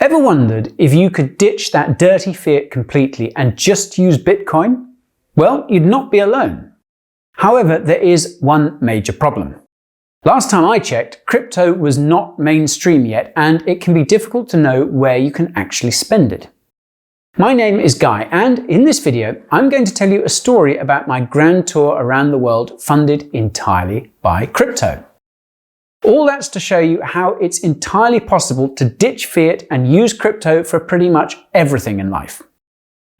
Ever wondered if you could ditch that dirty fiat completely and just use Bitcoin? Well, you'd not be alone. However, there is one major problem. Last time I checked, crypto was not mainstream yet, and it can be difficult to know where you can actually spend it. My name is Guy, and in this video, I'm going to tell you a story about my grand tour around the world funded entirely by crypto. All that's to show you how it's entirely possible to ditch fiat and use crypto for pretty much everything in life.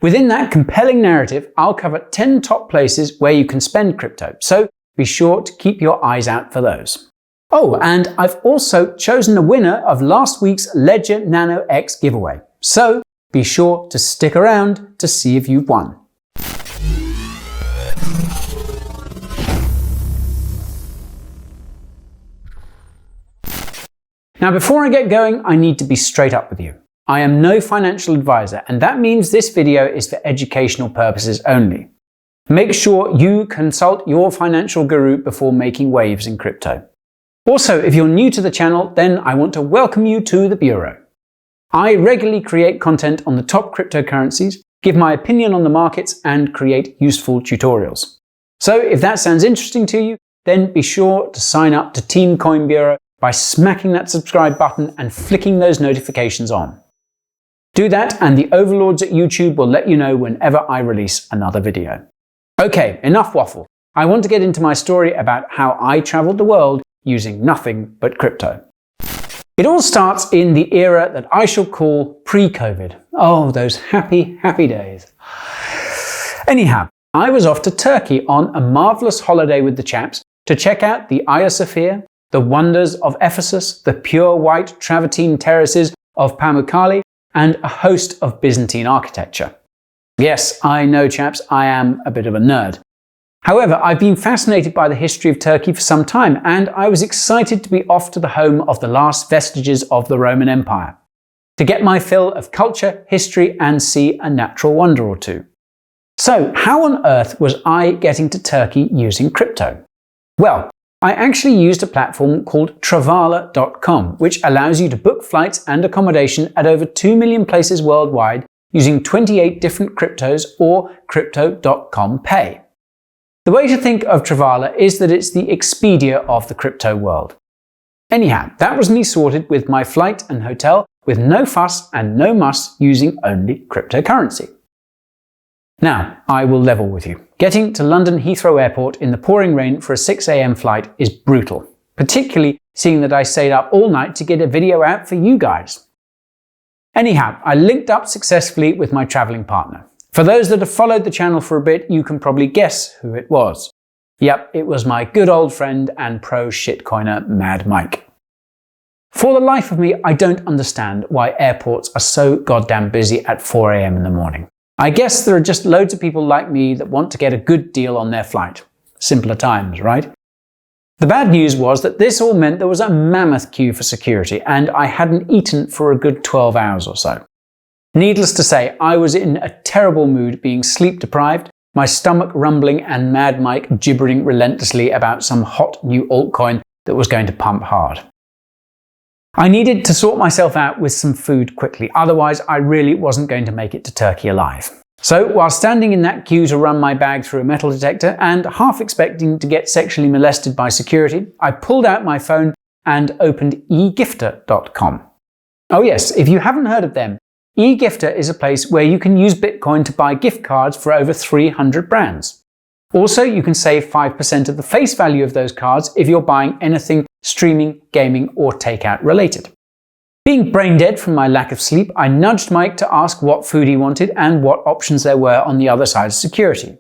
Within that compelling narrative, I'll cover 10 top places where you can spend crypto, so be sure to keep your eyes out for those. Oh, and I've also chosen a winner of last week's Ledger Nano X giveaway, so be sure to stick around to see if you've won. Now, before I get going, I need to be straight up with you. I am no financial advisor, and that means this video is for educational purposes only. Make sure you consult your financial guru before making waves in crypto. Also, if you're new to the channel, then I want to welcome you to the Bureau. I regularly create content on the top cryptocurrencies, give my opinion on the markets, and create useful tutorials. So if that sounds interesting to you, then be sure to sign up to Team Coin Bureau by smacking that subscribe button and flicking those notifications on. Do that and the overlords at YouTube will let you know whenever I release another video. Okay, enough waffle. I want to get into my story about how I traveled the world using nothing but crypto. It all starts in the era that I shall call pre-COVID. Oh, those happy, happy days. Anyhow, I was off to Turkey on a marvellous holiday with the chaps to check out the Hagia Sophia, the wonders of Ephesus, the pure white travertine terraces of Pamukkale, and a host of Byzantine architecture. Yes, I know chaps, I am a bit of a nerd. However, I've been fascinated by the history of Turkey for some time, and I was excited to be off to the home of the last vestiges of the Roman Empire, to get my fill of culture, history, and see a natural wonder or two. So, how on earth was I getting to Turkey using crypto? Well, I actually used a platform called Travala.com, which allows you to book flights and accommodation at over 2 million places worldwide using 28 different cryptos or Crypto.com Pay. The way to think of Travala is that it's the Expedia of the crypto world. Anyhow, that was me sorted with my flight and hotel with no fuss and no muss using only cryptocurrency. Now, I will level with you. Getting to London Heathrow Airport in the pouring rain for a 6 a.m. flight is brutal, particularly seeing that I stayed up all night to get a video out for you guys. Anyhow, I linked up successfully with my travelling partner. For those that have followed the channel for a bit, you can probably guess who it was. Yep, it was my good old friend and pro shitcoiner Mad Mike. For the life of me, I don't understand why airports are so goddamn busy at 4 a.m. in the morning. I guess there are just loads of people like me that want to get a good deal on their flight. Simpler times, right? The bad news was that this all meant there was a mammoth queue for security, and I hadn't eaten for a good 12 hours or so. Needless to say, I was in a terrible mood, being sleep deprived, my stomach rumbling, and Mad Mike gibbering relentlessly about some hot new altcoin that was going to pump hard. I needed to sort myself out with some food quickly, otherwise I really wasn't going to make it to Turkey alive. So while standing in that queue to run my bag through a metal detector and half expecting to get sexually molested by security, I pulled out my phone and opened egifter.com. Oh yes, if you haven't heard of them, eGifter is a place where you can use Bitcoin to buy gift cards for over 300 brands. Also, you can save 5% of the face value of those cards if you're buying anything streaming, gaming, or takeout related. Being brain dead from my lack of sleep, I nudged Mike to ask what food he wanted and what options there were on the other side of security.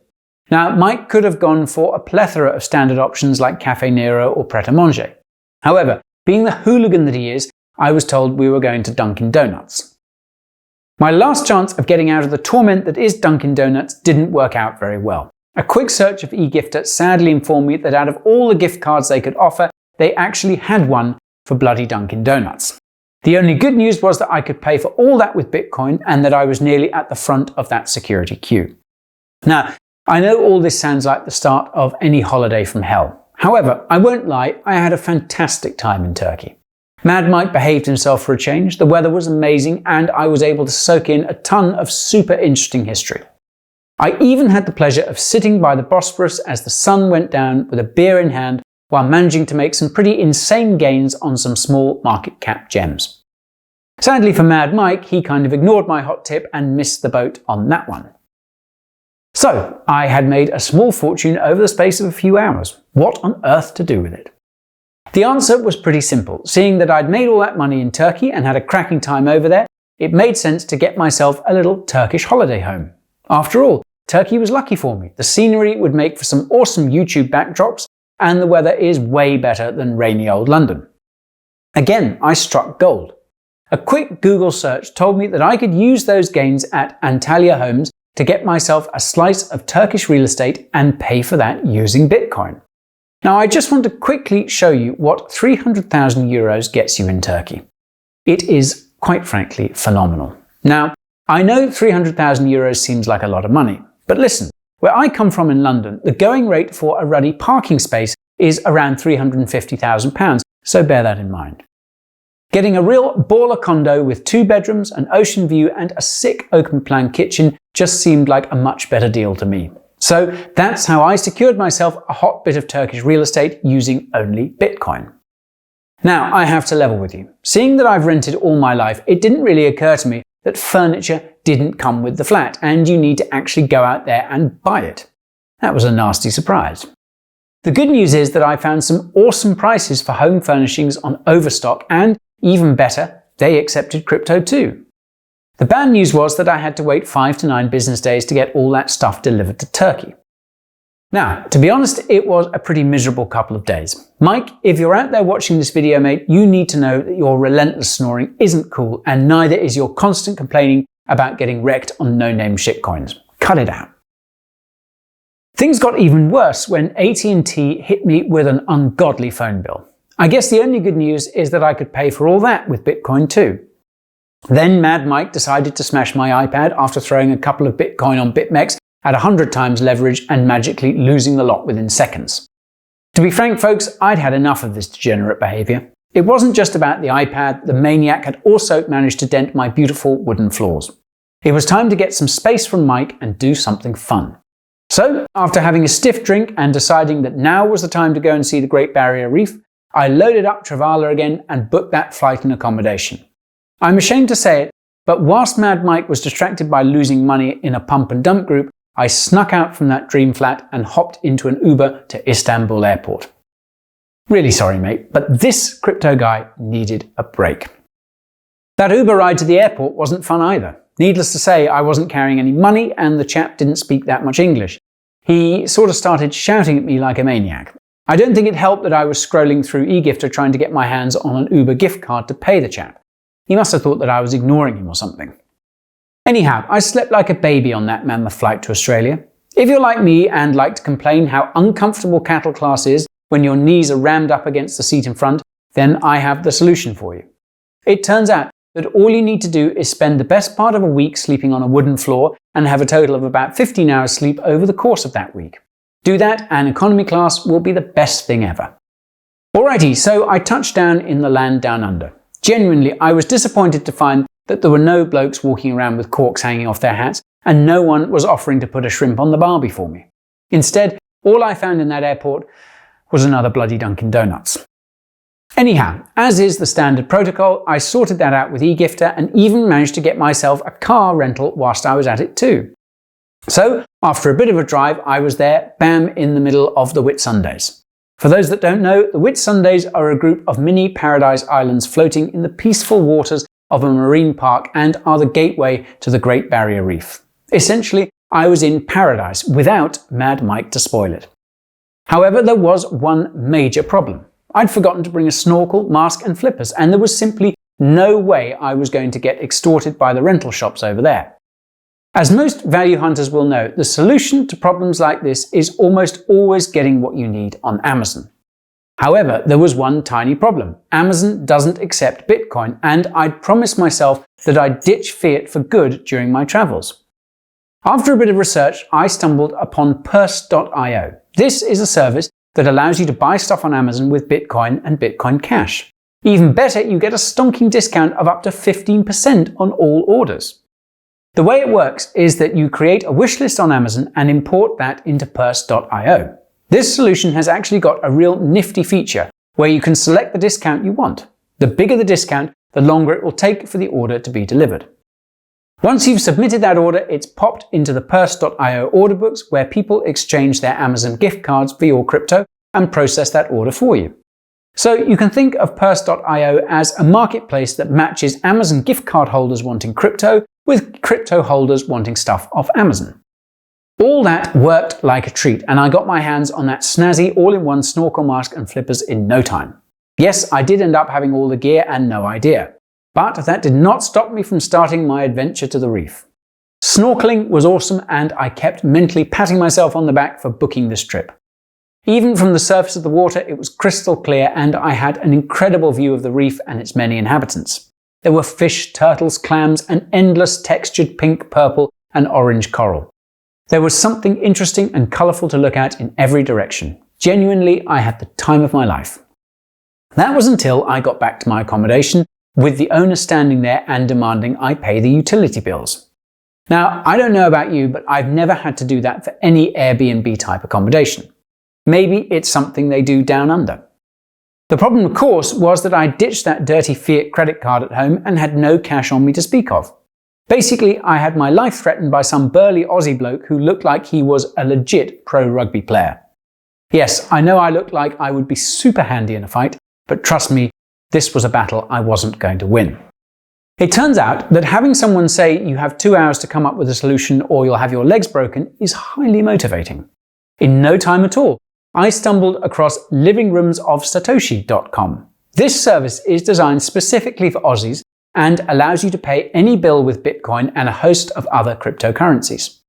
Now, Mike could have gone for a plethora of standard options like Caffè Nero or Pret a Manger. However, being the hooligan that he is, I was told we were going to Dunkin' Donuts. My last chance of getting out of the torment that is Dunkin' Donuts didn't work out very well. A quick search of eGifter sadly informed me that out of all the gift cards they could offer, they actually had one for bloody Dunkin' Donuts. The only good news was that I could pay for all that with Bitcoin and that I was nearly at the front of that security queue. Now, I know all this sounds like the start of any holiday from hell. However, I won't lie, I had a fantastic time in Turkey. Mad Mike behaved himself for a change, the weather was amazing, and I was able to soak in a ton of super interesting history. I even had the pleasure of sitting by the Bosphorus as the sun went down with a beer in hand while managing to make some pretty insane gains on some small market cap gems. Sadly for Mad Mike, he kind of ignored my hot tip and missed the boat on that one. So, I had made a small fortune over the space of a few hours. What on earth to do with it? The answer was pretty simple. Seeing that I'd made all that money in Turkey and had a cracking time over there, it made sense to get myself a little Turkish holiday home. After all, Turkey was lucky for me. The scenery would make for some awesome YouTube backdrops, and the weather is way better than rainy old London. Again, I struck gold. A quick Google search told me that I could use those gains at Antalya Homes to get myself a slice of Turkish real estate and pay for that using Bitcoin. Now, I just want to quickly show you what 300,000 euros gets you in Turkey. It is, quite frankly, phenomenal. Now, I know 300,000 euros seems like a lot of money, but listen, where I come from in London, the going rate for a ruddy parking space is around £350,000, so bear that in mind. Getting a real baller condo with 2 bedrooms, an ocean view and a sick open plan kitchen just seemed like a much better deal to me. So that's how I secured myself a hot bit of Turkish real estate using only Bitcoin. Now, I have to level with you. Seeing that I've rented all my life, it didn't really occur to me that furniture didn't come with the flat and you need to actually go out there and buy it. That was a nasty surprise. The good news is that I found some awesome prices for home furnishings on Overstock, and even better, they accepted crypto too. The bad news was that I had to wait 5 to 9 business days to get all that stuff delivered to Turkey. Now, to be honest, it was a pretty miserable couple of days. Mike, if you're out there watching this video, mate, you need to know that your relentless snoring isn't cool, and neither is your constant complaining about getting wrecked on no-name shitcoins. Cut it out. Things got even worse when AT&T hit me with an ungodly phone bill. I guess the only good news is that I could pay for all that with Bitcoin too. Then Mad Mike decided to smash my iPad after throwing a couple of Bitcoin on BitMEX at 100 times leverage and magically losing the lot within seconds. To be frank, folks, I'd had enough of this degenerate behaviour. It wasn't just about the iPad, the maniac had also managed to dent my beautiful wooden floors. It was time to get some space from Mike and do something fun. So, after having a stiff drink and deciding that now was the time to go and see the Great Barrier Reef, I loaded up Travala again and booked that flight and accommodation. I'm ashamed to say it, but whilst Mad Mike was distracted by losing money in a pump and dump group, I snuck out from that dream flat and hopped into an Uber to Istanbul airport. Really sorry, mate, but this crypto guy needed a break. That Uber ride to the airport wasn't fun either. Needless to say, I wasn't carrying any money and the chap didn't speak that much English. He sort of started shouting at me like a maniac. I don't think it helped that I was scrolling through eGifter trying to get my hands on an Uber gift card to pay the chap. He must have thought that I was ignoring him or something. Anyhow, I slept like a baby on that mammoth flight to Australia. If you're like me and like to complain how uncomfortable cattle class is when your knees are rammed up against the seat in front, then I have the solution for you. It turns out that all you need to do is spend the best part of a week sleeping on a wooden floor and have a total of about 15 hours sleep over the course of that week. Do that and economy class will be the best thing ever. Alrighty, so I touched down in the land down under. Genuinely, I was disappointed to find that there were no blokes walking around with corks hanging off their hats, and no one was offering to put a shrimp on the barbie for me. Instead, all I found in that airport was another bloody Dunkin' Donuts. Anyhow, as is the standard protocol, I sorted that out with eGifter and even managed to get myself a car rental whilst I was at it too. So, after a bit of a drive, I was there, bam, in the middle of the Whitsundays. For those that don't know, the Whitsundays are a group of mini paradise islands floating in the peaceful waters of a marine park and are the gateway to the Great Barrier Reef. Essentially, I was in paradise without Mad Mike to spoil it. However, there was one major problem. I'd forgotten to bring a snorkel, mask and flippers, and there was simply no way I was going to get extorted by the rental shops over there. As most value hunters will know, the solution to problems like this is almost always getting what you need on Amazon. However, there was one tiny problem. Amazon doesn't accept Bitcoin, and I'd promised myself that I'd ditch fiat for good during my travels. After a bit of research, I stumbled upon Purse.io. This is a service that allows you to buy stuff on Amazon with Bitcoin and Bitcoin Cash. Even better, you get a stonking discount of up to 15% on all orders. The way it works is that you create a wishlist on Amazon and import that into Purse.io. This solution has actually got a real nifty feature where you can select the discount you want. The bigger the discount, the longer it will take for the order to be delivered. Once you've submitted that order, it's popped into the Purse.io order books where people exchange their Amazon gift cards for your crypto and process that order for you. So you can think of Purse.io as a marketplace that matches Amazon gift card holders wanting crypto with crypto holders wanting stuff off Amazon. All that worked like a treat, and I got my hands on that snazzy all-in-one snorkel mask and flippers in no time. Yes, I did end up having all the gear and no idea, but that did not stop me from starting my adventure to the reef. Snorkeling was awesome, and I kept mentally patting myself on the back for booking this trip. Even from the surface of the water, it was crystal clear, and I had an incredible view of the reef and its many inhabitants. There were fish, turtles, clams, and endless textured pink, purple, and orange coral. There was something interesting and colourful to look at in every direction. Genuinely, I had the time of my life. That was until I got back to my accommodation, with the owner standing there and demanding I pay the utility bills. Now, I don't know about you, but I've never had to do that for any Airbnb type accommodation. Maybe it's something they do down under. The problem, of course, was that I ditched that dirty Fiat credit card at home and had no cash on me to speak of. Basically, I had my life threatened by some burly Aussie bloke who looked like he was a legit pro rugby player. Yes, I know I looked like I would be super handy in a fight, but trust me, this was a battle I wasn't going to win. It turns out that having someone say you have 2 hours to come up with a solution or you'll have your legs broken is highly motivating. In no time at all, I stumbled across livingroomsofsatoshi.com. This service is designed specifically for Aussies and allows you to pay any bill with Bitcoin and a host of other cryptocurrencies.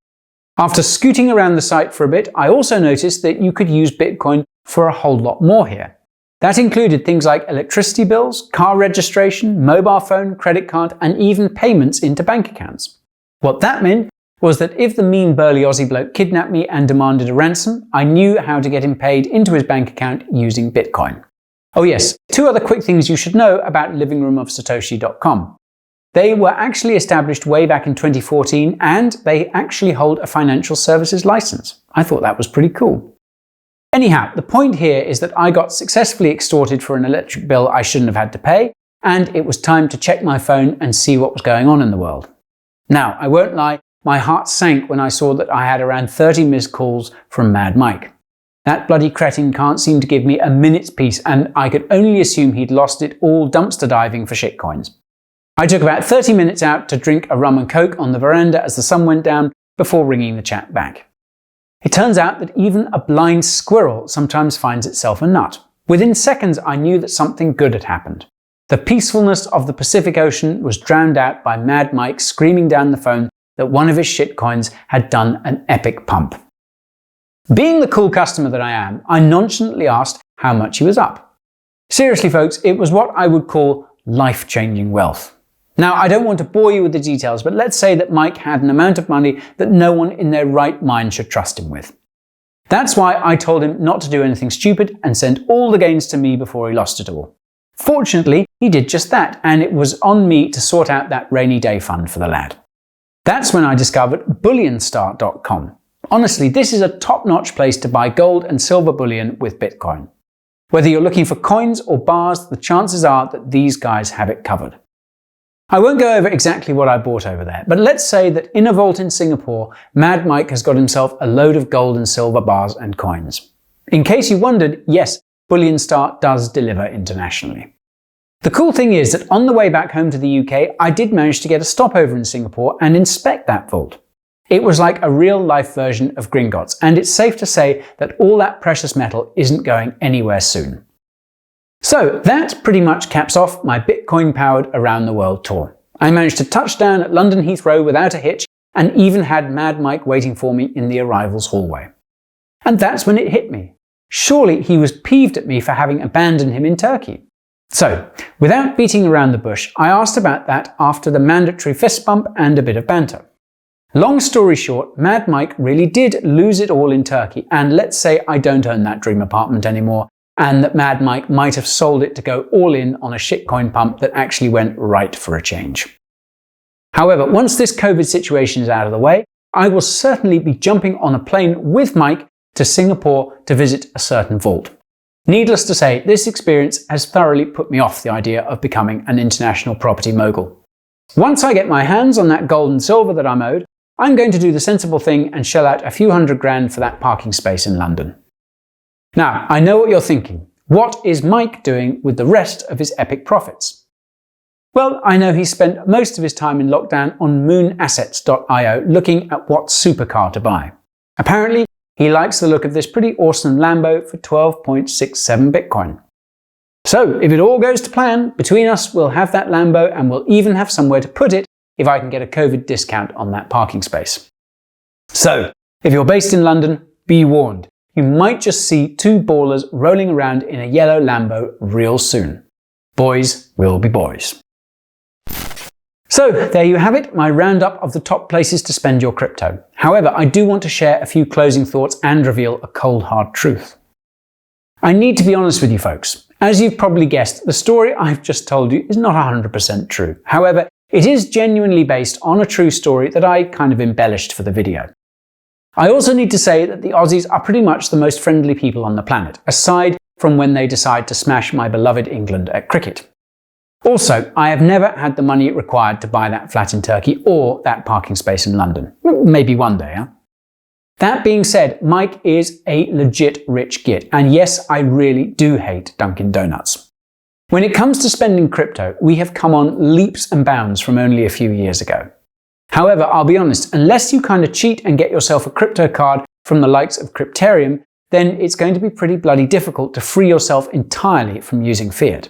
After scooting around the site for a bit, I also noticed that you could use Bitcoin for a whole lot more here. That included things like electricity bills, car registration, mobile phone, credit card, and even payments into bank accounts. What that meant was that if the mean burly Aussie bloke kidnapped me and demanded a ransom, I knew how to get him paid into his bank account using Bitcoin. Oh yes, 2 other quick things you should know about livingroomofsatoshi.com. They were actually established way back in 2014, and they actually hold a financial services license. I thought that was pretty cool. Anyhow, the point here is that I got successfully extorted for an electric bill I shouldn't have had to pay, and it was time to check my phone and see what was going on in the world. Now, I won't lie, my heart sank when I saw that I had around 30 missed calls from Mad Mike. That bloody cretin can't seem to give me a minute's peace, and I could only assume he'd lost it all dumpster diving for shitcoins. I took about 30 minutes out to drink a rum and coke on the veranda as the sun went down before ringing the chap back. It turns out that even a blind squirrel sometimes finds itself a nut. Within seconds, I knew that something good had happened. The peacefulness of the Pacific Ocean was drowned out by Mad Mike screaming down the phone that one of his shitcoins had done an epic pump. Being the cool customer that I am, I nonchalantly asked how much he was up. Seriously folks, it was what I would call life-changing wealth. Now, I don't want to bore you with the details, but let's say that Mike had an amount of money that no one in their right mind should trust him with. That's why I told him not to do anything stupid and send all the gains to me before he lost it all. Fortunately, he did just that, and it was on me to sort out that rainy day fund for the lad. That's when I discovered bullionstar.com. Honestly, this is a top-notch place to buy gold and silver bullion with Bitcoin. Whether you're looking for coins or bars, the chances are that these guys have it covered. I won't go over exactly what I bought over there, but let's say that in a vault in Singapore, Mad Mike has got himself a load of gold and silver bars and coins. In case you wondered, yes, BullionStar does deliver internationally. The cool thing is that on the way back home to the UK, I did manage to get a stopover in Singapore and inspect that vault. It was like a real-life version of Gringotts, and it's safe to say that all that precious metal isn't going anywhere soon. So that pretty much caps off my Bitcoin-powered around-the-world tour. I managed to touch down at London Heathrow without a hitch, and even had Mad Mike waiting for me in the arrivals hallway. And that's when it hit me. Surely he was peeved at me for having abandoned him in Turkey. So, without beating around the bush, I asked about that after the mandatory fist bump and a bit of banter. Long story short, Mad Mike really did lose it all in Turkey, and let's say I don't own that dream apartment anymore, and that Mad Mike might have sold it to go all in on a shitcoin pump that actually went right for a change. However, once this COVID situation is out of the way, I will certainly be jumping on a plane with Mike to Singapore to visit a certain vault. Needless to say, this experience has thoroughly put me off the idea of becoming an international property mogul. Once I get my hands on that gold and silver that I'm owed, I'm going to do the sensible thing and shell out a few $100,000 for that parking space in London. Now, I know what you're thinking. What is Mike doing with the rest of his epic profits? Well, I know he spent most of his time in lockdown on moonassets.io looking at what supercar to buy. Apparently, he likes the look of this pretty awesome Lambo for 12.67 Bitcoin. So, if it all goes to plan, between us we'll have that Lambo and we'll even have somewhere to put it if I can get a COVID discount on that parking space. So, if you're based in London, be warned. You might just see two ballers rolling around in a yellow Lambo real soon. Boys will be boys. So, there you have it, my roundup of the top places to spend your crypto. However, I do want to share a few closing thoughts and reveal a cold hard truth. I need to be honest with you folks. As you've probably guessed, the story I've just told you is not 100% true. However, it is genuinely based on a true story that I kind of embellished for the video. I also need to say that the Aussies are pretty much the most friendly people on the planet, aside from when they decide to smash my beloved England at cricket. Also, I have never had the money required to buy that flat in Turkey or that parking space in London. Maybe one day, huh? That being said, Mike is a legit rich git, and yes, I really do hate Dunkin' Donuts. When it comes to spending crypto, we have come on leaps and bounds from only a few years ago. However, I'll be honest, unless you kind of cheat and get yourself a crypto card from the likes of Crypterium, then it's going to be pretty bloody difficult to free yourself entirely from using fiat.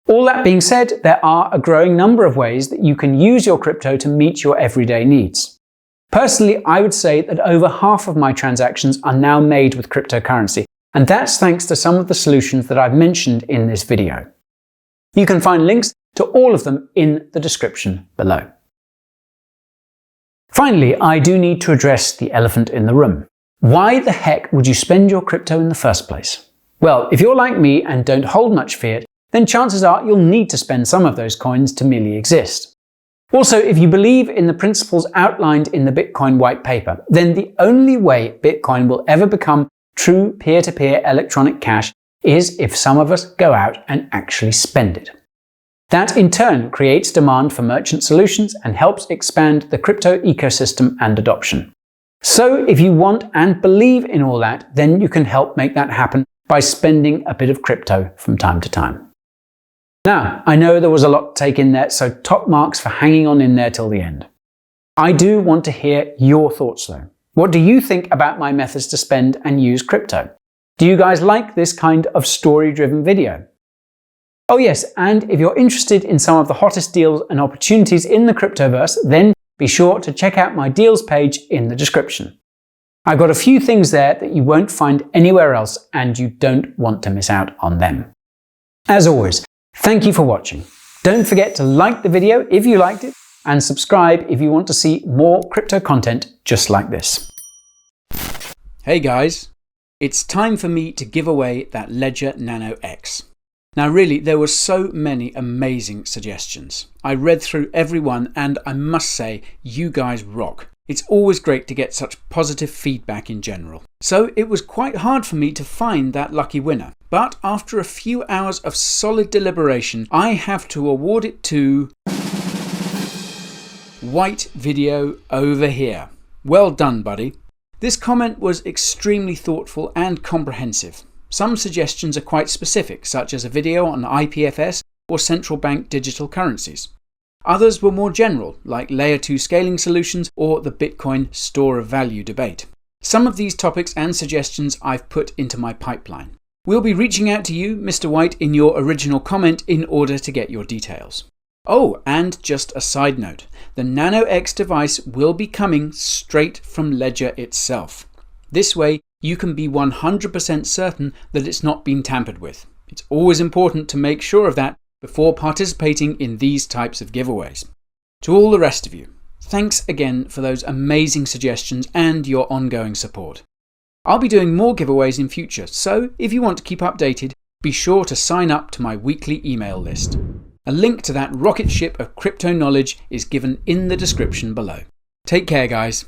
All that being said, there are a growing number of ways that you can use your crypto to meet your everyday needs. Personally, I would say that over half of my transactions are now made with cryptocurrency, and that's thanks to some of the solutions that I've mentioned in this video. You can find links to all of them in the description below. Finally, I do need to address the elephant in the room. Why the heck would you spend your crypto in the first place? Well, if you're like me and don't hold much fiat, then chances are you'll need to spend some of those coins to merely exist. Also, if you believe in the principles outlined in the Bitcoin white paper, then the only way Bitcoin will ever become true peer-to-peer electronic cash is if some of us go out and actually spend it. That in turn creates demand for merchant solutions and helps expand the crypto ecosystem and adoption. So if you want and believe in all that, then you can help make that happen by spending a bit of crypto from time to time. Now, I know there was a lot to take in there, so top marks for hanging on in there till the end. I do want to hear your thoughts though. What do you think about my methods to spend and use crypto? Do you guys like this kind of story-driven video? Oh yes, and if you're interested in some of the hottest deals and opportunities in the cryptoverse, then be sure to check out my deals page in the description. I've got a few things there that you won't find anywhere else, and you don't want to miss out on them. As always, thank you for watching. Don't forget to like the video if you liked it, and subscribe if you want to see more crypto content just like this. Hey guys, it's time for me to give away that Ledger Nano X. Now really, there were so many amazing suggestions. I read through every one and I must say, you guys rock. It's always great to get such positive feedback in general. So it was quite hard for me to find that lucky winner. But after a few hours of solid deliberation, I have to award it to White Video over here. Well done, buddy. This comment was extremely thoughtful and comprehensive. Some suggestions are quite specific, such as a video on IPFS or central bank digital currencies. Others were more general, like Layer 2 scaling solutions or the Bitcoin store of value debate. Some of these topics and suggestions I've put into my pipeline. We'll be reaching out to you, Mr. White, in your original comment in order to get your details. Oh, and just a side note, the Nano X device will be coming straight from Ledger itself. This way, you can be 100% certain that it's not been tampered with. It's always important to make sure of that before participating in these types of giveaways. To all the rest of you, thanks again for those amazing suggestions and your ongoing support. I'll be doing more giveaways in future, so if you want to keep updated, be sure to sign up to my weekly email list. A link to that rocket ship of crypto knowledge is given in the description below. Take care, guys.